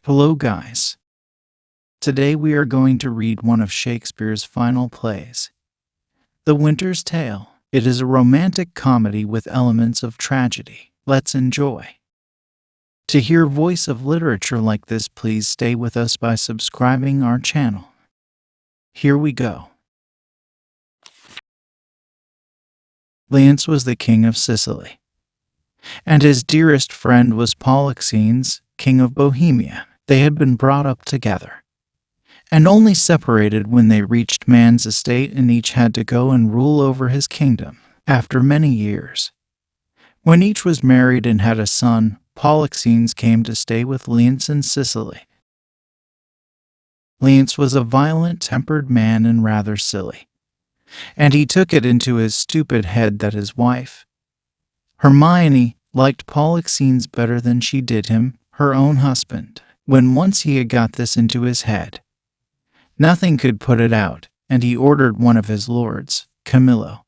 Hello, guys. Today we are going to read one of Shakespeare's final plays, The Winter's Tale. It is a romantic comedy with elements of tragedy. Let's enjoy. To hear voice of literature like this, please stay with us by subscribing our channel. Here we go. Leonce was the king of Sicily, and his dearest friend was Polixenes, king of Bohemia. They had been brought up together, and only separated when they reached man's estate, and each had to go and rule over his kingdom. After many years, when each was married and had a son, Polixenes came to stay with Leonce in Sicily. Leonce was a violent-tempered man and rather silly, and he took it into his stupid head that his wife, Hermione, liked Polixenes better than she did him, her own husband. When once he had got this into his head, nothing could put it out, and he ordered one of his lords, Camillo,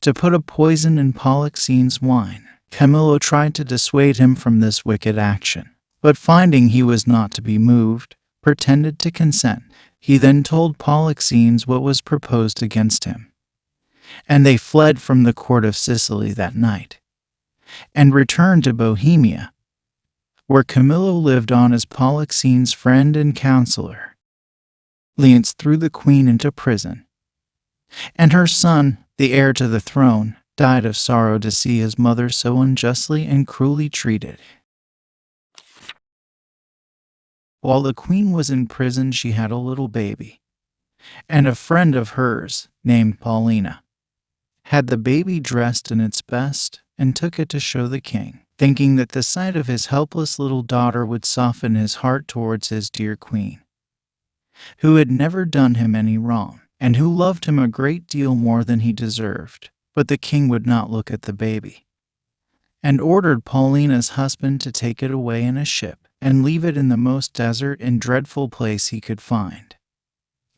to put a poison in Polixenes' wine. Camillo tried to dissuade him from this wicked action, but finding he was not to be moved, pretended to consent. He then told Polixenes what was proposed against him, and they fled from the court of Sicily that night, and returned to Bohemia, where Camillo lived on as Polixenes' friend and counselor. Leonce threw the queen into prison, and her son, the heir to the throne, died of sorrow to see his mother so unjustly and cruelly treated. While the queen was in prison, she had a little baby, and a friend of hers, named Paulina, had the baby dressed in its best and took it to show the king, thinking that the sight of his helpless little daughter would soften his heart towards his dear queen, who had never done him any wrong, and who loved him a great deal more than he deserved. But the king would not look at the baby, and ordered Paulina's husband to take it away in a ship, and leave it in the most desert and dreadful place he could find,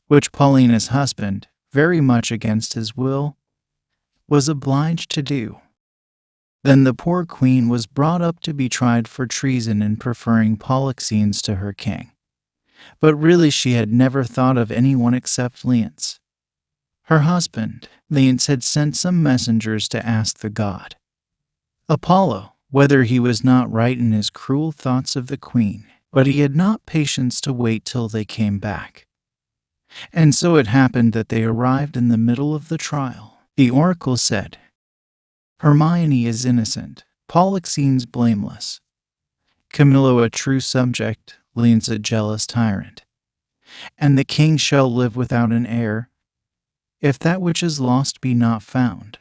which Paulina's husband, very much against his will, was obliged to do. Then the poor queen was brought up to be tried for treason in preferring Polixenes to her king. But really she had never thought of anyone except Leonce, her husband. Leonce had sent some messengers to ask the god Apollo whether he was not right in his cruel thoughts of the queen, but he had not patience to wait till they came back. And so it happened that they arrived in the middle of the trial. The oracle said, Hermione is innocent, Polixenes blameless, Camillo a true subject, Leonce a jealous tyrant, and the king shall live without an heir, if that which is lost be not found.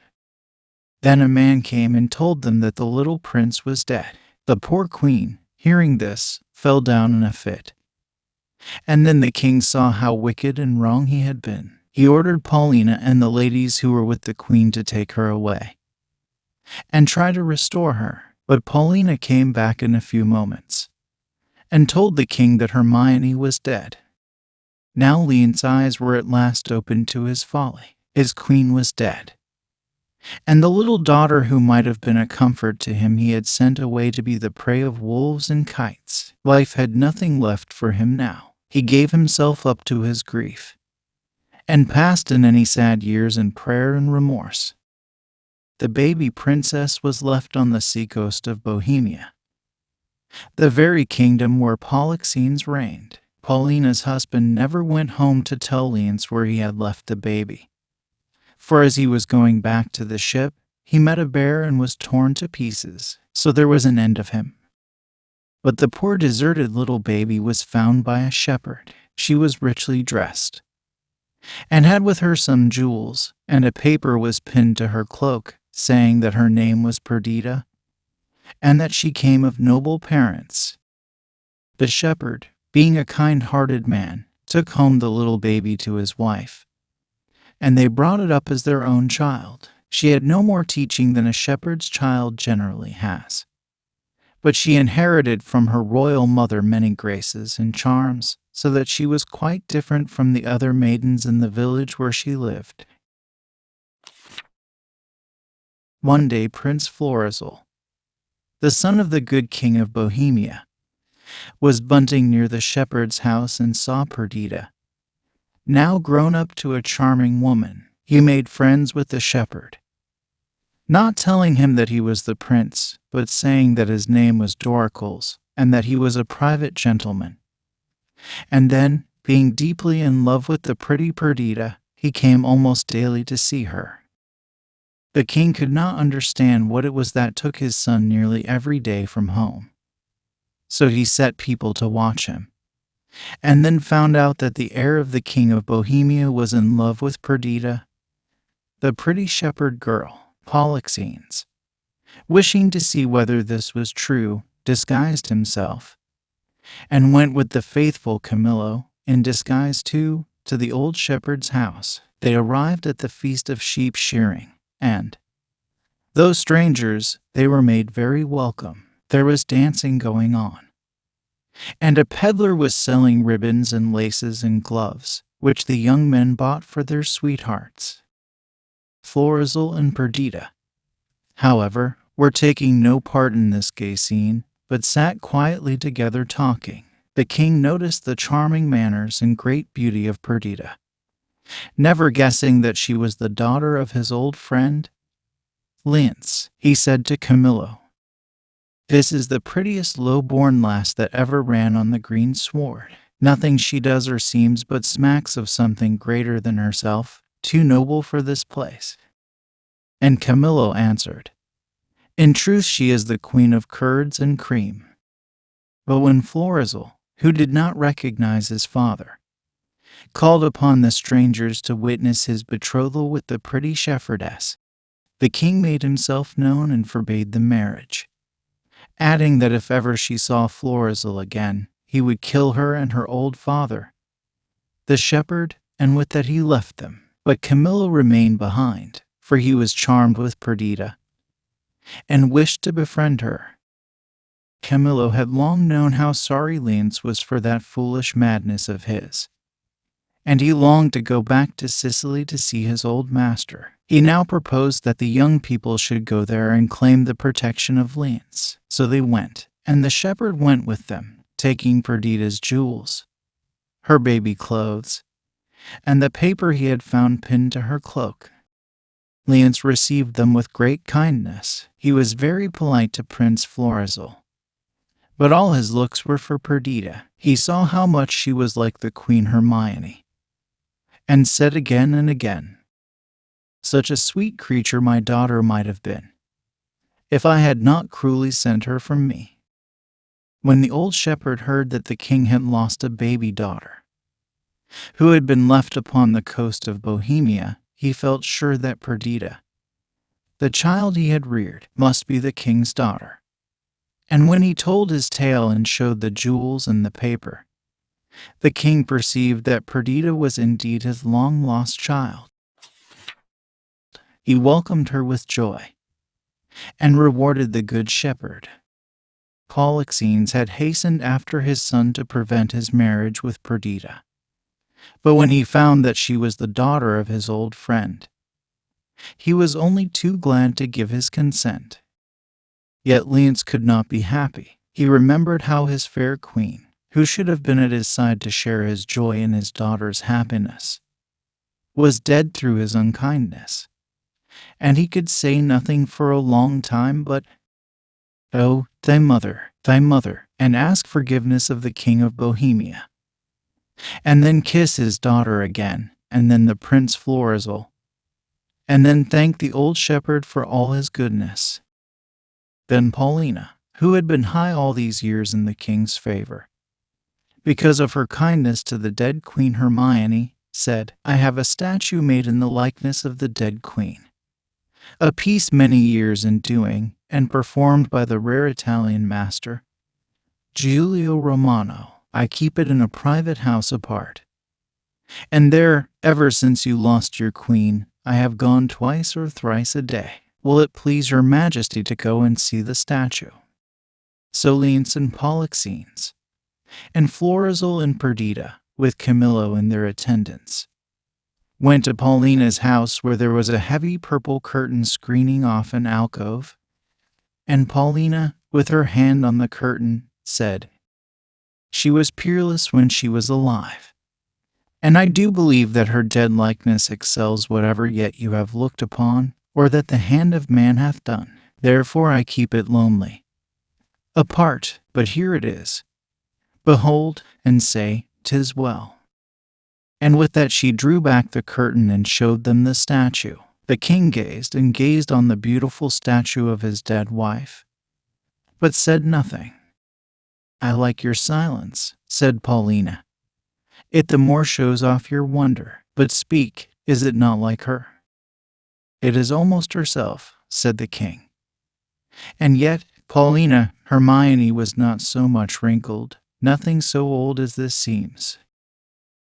Then a man came and told them that the little prince was dead. The poor queen, hearing this, fell down in a fit. And then the king saw how wicked and wrong he had been. He ordered Paulina and the ladies who were with the queen to take her away and try to restore her. But Paulina came back in a few moments and told the king that Hermione was dead. Now Leonce's eyes were at last opened to his folly. His queen was dead, and the little daughter who might have been a comfort to him he had sent away to be the prey of wolves and kites. Life had nothing left for him now. He gave himself up to his grief, and passed in any sad years in prayer and remorse. The baby princess was left on the seacoast of Bohemia, the very kingdom where Polixenes reigned. Paulina's husband never went home to tell Leonce where he had left the baby, for as he was going back to the ship, he met a bear and was torn to pieces, so there was an end of him. But the poor deserted little baby was found by a shepherd. She was richly dressed, and had with her some jewels, and a paper was pinned to her cloak, saying that her name was Perdita, and that she came of noble parents. The shepherd, being a kind-hearted man, took home the little baby to his wife, and they brought it up as their own child. She had no more teaching than a shepherd's child generally has, but she inherited from her royal mother many graces and charms, so that she was quite different from the other maidens in the village where she lived. One day Prince Florizel, the son of the good king of Bohemia, was bunting near the shepherd's house and saw Perdita, now grown up to a charming woman. He made friends with the shepherd, not telling him that he was the prince, but saying that his name was Doricles and that he was a private gentleman. And then, being deeply in love with the pretty Perdita, he came almost daily to see her. The king could not understand what it was that took his son nearly every day from home. So he set people to watch him, and then found out that the heir of the king of Bohemia was in love with Perdita, the pretty shepherd girl, Polixenes. Wishing to see whether this was true, disguised himself, and went with the faithful Camillo, in disguise too, to the old shepherd's house. They arrived at the feast of sheep shearing, and, though strangers, they were made very welcome. There was dancing going on, and a peddler was selling ribbons and laces and gloves, which the young men bought for their sweethearts. Florizel and Perdita, however, were taking no part in this gay scene, but sat quietly together talking. The king noticed the charming manners and great beauty of Perdita, never guessing that she was the daughter of his old friend Leonce. He said to Camillo, "This is the prettiest low-born lass that ever ran on the green sward. Nothing she does or seems but smacks of something greater than herself, too noble for this place." And Camillo answered, "In truth she is the queen of curds and cream." But when Florizel, who did not recognize his father, called upon the strangers to witness his betrothal with the pretty shepherdess, the king made himself known and forbade the marriage, adding that if ever she saw Florizel again, he would kill her and her old father, the shepherd, and with that he left them. But Camillo remained behind, for he was charmed with Perdita, and wished to befriend her. Camillo had long known how sorry Leonce was for that foolish madness of his, and he longed to go back to Sicily to see his old master. He now proposed that the young people should go there and claim the protection of Leonce. So they went, and the shepherd went with them, taking Perdita's jewels, her baby clothes, and the paper he had found pinned to her cloak. Leonce received them with great kindness. He was very polite to Prince Florizel, but all his looks were for Perdita. He saw how much she was like the Queen Hermione, and said again and again, "Such a sweet creature my daughter might have been, if I had not cruelly sent her from me." When the old shepherd heard that the king had lost a baby daughter, who had been left upon the coast of Bohemia, he felt sure that Perdita, the child he had reared, must be the king's daughter. And when he told his tale and showed the jewels and the paper, the king perceived that Perdita was indeed his long-lost child. He welcomed her with joy, and rewarded the good shepherd. Polixenes had hastened after his son to prevent his marriage with Perdita, but when he found that she was the daughter of his old friend, he was only too glad to give his consent. Yet Leonce could not be happy. He remembered how his fair queen, who should have been at his side to share his joy and his daughter's happiness, was dead through his unkindness, and he could say nothing for a long time but, "Oh, thy mother, and ask forgiveness of the king of Bohemia," and then kiss his daughter again, and then the Prince Florizel, and then thank the old shepherd for all his goodness. Then Paulina, who had been high all these years in the king's favor, because of her kindness to the dead Queen Hermione, said, "I have a statue made in the likeness of the dead queen, a piece many years in doing, and performed by the rare Italian master, Giulio Romano. I keep it in a private house apart, and there, ever since you lost your queen, I have gone twice or thrice a day. Will it please your majesty to go and see the statue?" So Leonce and Polixenes, and Florizel and Perdita, with Camillo in their attendants, went to Paulina's house, where there was a heavy purple curtain screening off an alcove, and Paulina, with her hand on the curtain, said, She was peerless when she was alive. And I do believe that her dead likeness excels whatever yet you have looked upon, or that the hand of man hath done. Therefore I keep it lonely, apart, but here it is. Behold, and say, 'Tis well. And with that she drew back the curtain and showed them the statue. The king gazed and gazed on the beautiful statue of his dead wife, but said nothing. I like your silence, said Paulina. It the more shows off your wonder. But speak, is it not like her? It is almost herself, said the king. And yet, Paulina, Hermione was not so much wrinkled, nothing so old as this seems.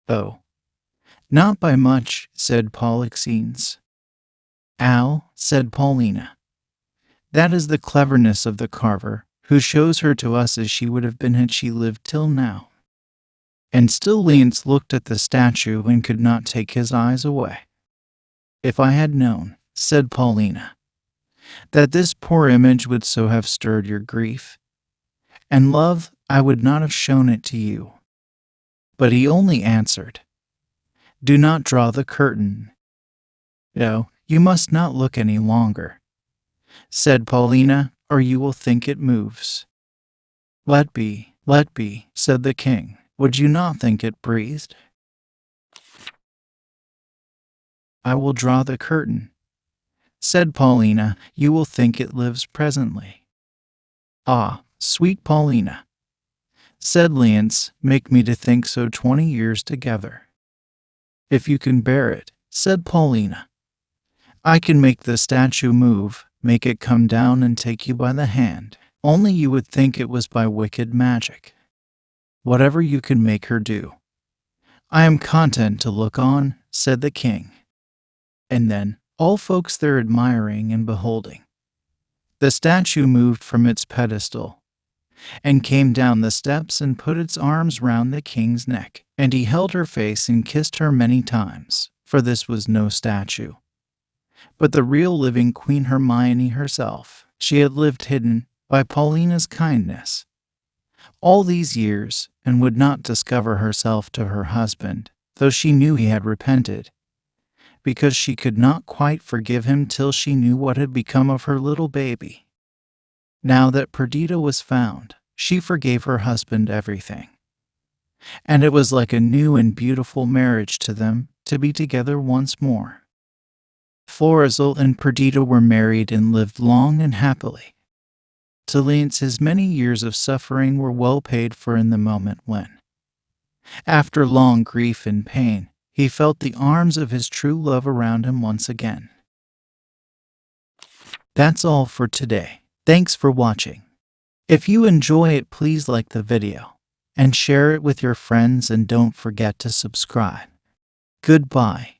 Oh, not by much, said Polixenes. Al, said Paulina. That is the cleverness of the carver, who shows her to us as she would have been had she lived till now. And still Leonce looked at the statue and could not take his eyes away. If I had known, said Paulina, that this poor image would so have stirred your grief and love, I would not have shown it to you. But he only answered, Do not draw the curtain. No, you must not look any longer, said Paulina, or you will think it moves. Let be, said the king. Would you not think it breathed? I will draw the curtain, said Paulina. You will think it lives presently. Ah, sweet Paulina, said Leonce, make me to think so 20 years together. If you can bear it, said Paulina, I can make the statue move, make it come down and take you by the hand. Only you would think it was by wicked magic. Whatever you can make her do, I am content to look on, said the king. And then, all folks there admiring and beholding, the statue moved from its pedestal, and came down the steps and put its arms round the king's neck. And he held her face and kissed her many times, for this was no statue, but the real living Queen Hermione herself. She had lived hidden, by Paulina's kindness, all these years, and would not discover herself to her husband, though she knew he had repented, because she could not quite forgive him till she knew what had become of her little baby. Now that Perdita was found, she forgave her husband everything, and it was like a new and beautiful marriage to them to be together once more. Florizel and Perdita were married and lived long and happily. To Leonce his many years of suffering were well paid for in the moment when, after long grief and pain, he felt the arms of his true love around him once again. That's all for today. Thanks for watching. If you enjoy it, please like the video and share it with your friends, and don't forget to subscribe. Goodbye.